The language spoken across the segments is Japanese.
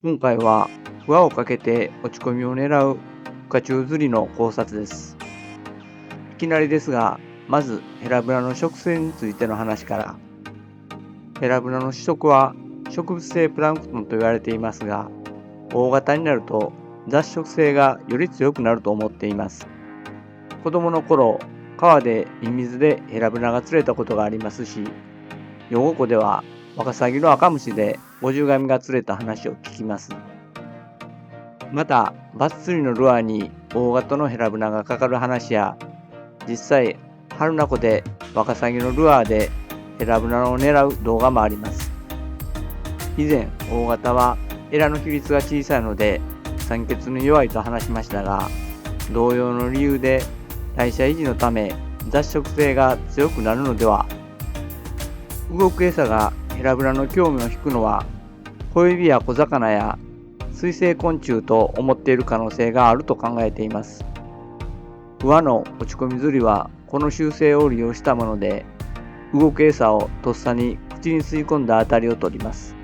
今回は輪をかけて落ち込みを狙う深中釣りの考察です。いきなりですが、まずヘラブナの食性についての話から。ヘラブナの主食は植物性プランクトンと言われていますが、大型になると雑食性がより強くなると思っています。子供の頃、川でミミズでヘラブナが釣れたことがありますし、養護湖ではワカサギの赤虫で50ガミが釣れた話を聞きます。また、バス釣りのルアーに大型のヘラブナがかかる話や、実際、春名湖でワカサギのルアーでヘラブナを狙う動画もあります。以前、大型はエラの比率が小さいので酸欠に弱いと話しましたが、同様の理由で代謝維持のため雑食性が強くなるのでは。動く餌がヘラブナの興味を引くのは、小エビや小魚や水生昆虫と思っている可能性があると考えています。輪の落ち込み釣りはこの習性を利用したもので、動く餌をとっさに口に吸い込んだあたりを取ります。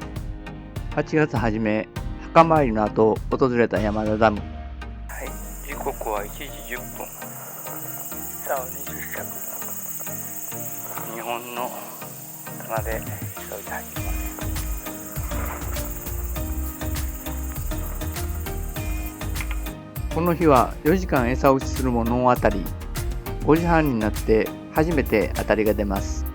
8月初め、墓参りの後訪れた山田ダム。はい、時刻は1時10分。さあ、20尺。日本の棚で一人で入ってます。この日は4時間餌打ちするもノー当たり。5時半になって初めて当たりが出ます。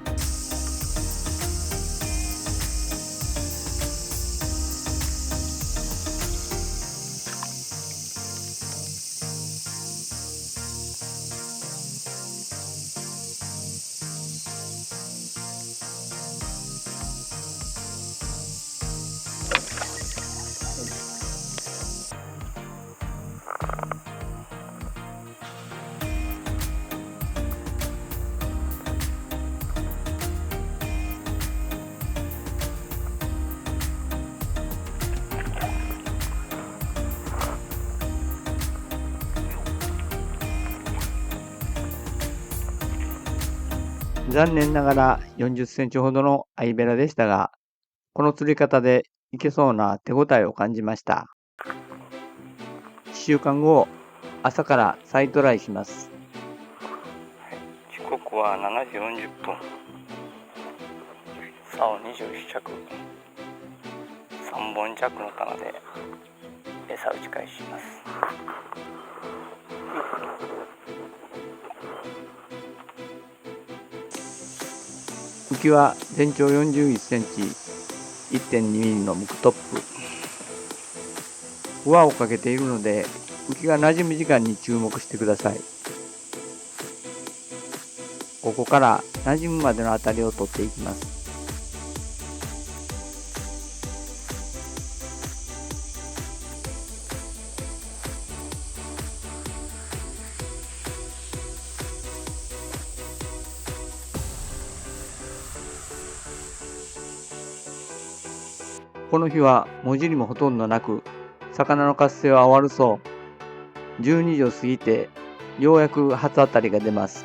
残念ながら40センチほどのアイベラでしたが、この釣り方でいけそうな手応えを感じました。1週間後、朝から再トライします。時刻は7時40分。竿27着。3本弱の棚で餌打ち開始します。浮きは全長41センチ、1.2 ミリのムクトップ。輪をかけているので、浮きが馴染む時間に注目してください。ここから馴染むまでのあたりを取っていきます。この日は文字にもほとんどなく、魚の活性は悪そう。12時を過ぎて、ようやく初当たりが出ます。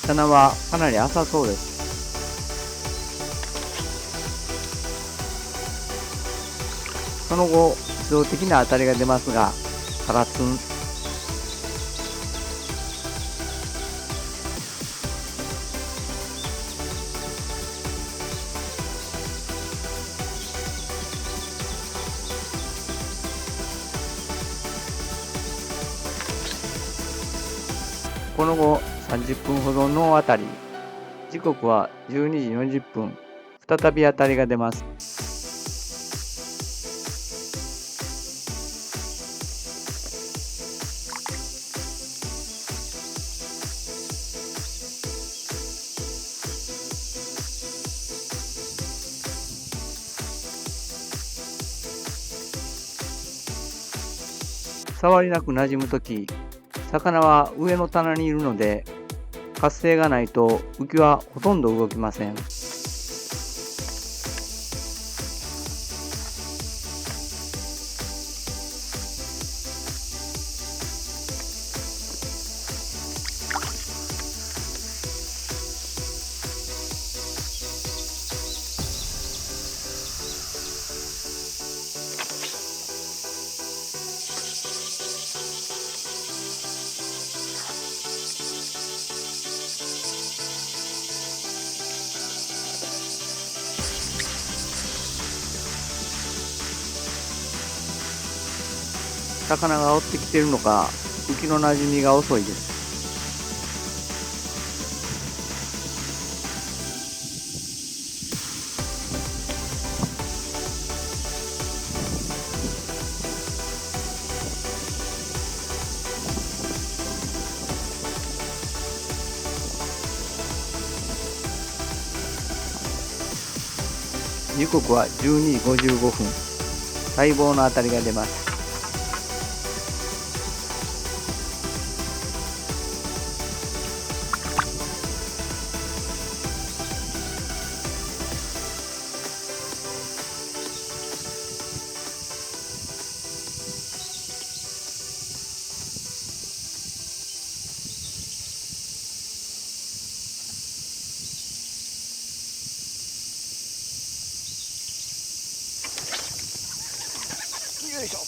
棚はかなり浅そうです。その後、自動的な当たりが出ますが、カラツン。この後、30分ほどの当たり。時刻は12時40分。再び当たりが出ます。触りなく馴染むとき、魚は上の棚にいるので、活性がないと浮きはほとんど動きません。魚が追ってきているのか浮きのなじみが遅いです。時刻は12時55分。待望の当たりが出ます。よいしょ。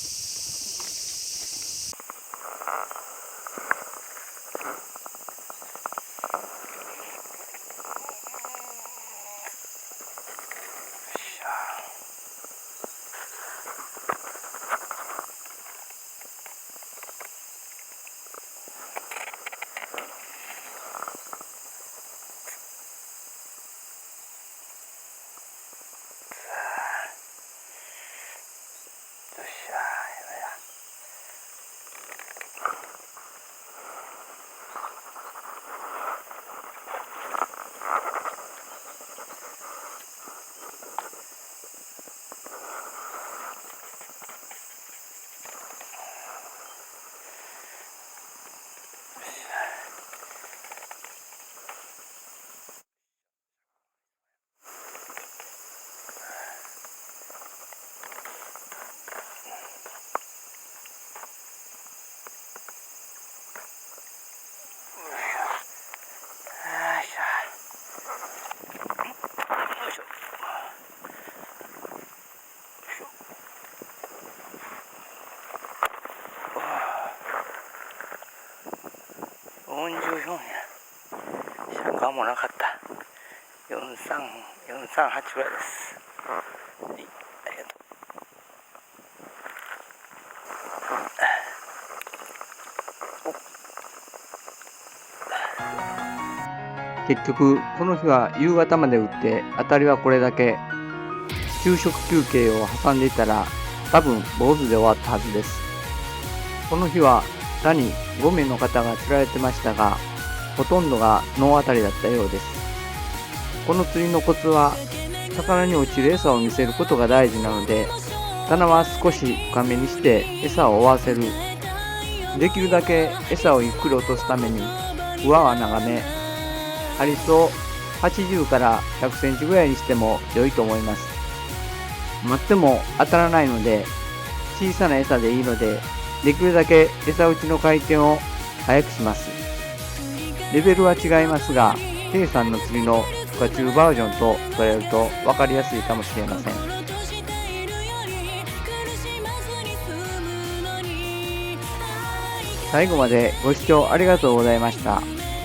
44や。尺はもうなかった。438ぐらいです。はい、ありがとう。結局この日は夕方まで打って当たりはこれだけ。昼食休憩を挟んでいたら多分坊主で終わったはずです。この日は他に5名の方が釣られてましたが、ほとんどがノー当たりだったようです。この釣りのコツは魚に落ちる餌を見せることが大事なので、棚は少し深めにして餌を追わせる。できるだけ餌をゆっくり落とすために上は長め、針数80から100センチぐらいにしても良いと思います。待っても当たらないので、小さな餌でいいので、できるだけ餌打ちの回転を早くします。レベルは違いますが、K さんの釣りの深中バージョンと比べると分かりやすいかもしれません。最後までご視聴ありがとうございました。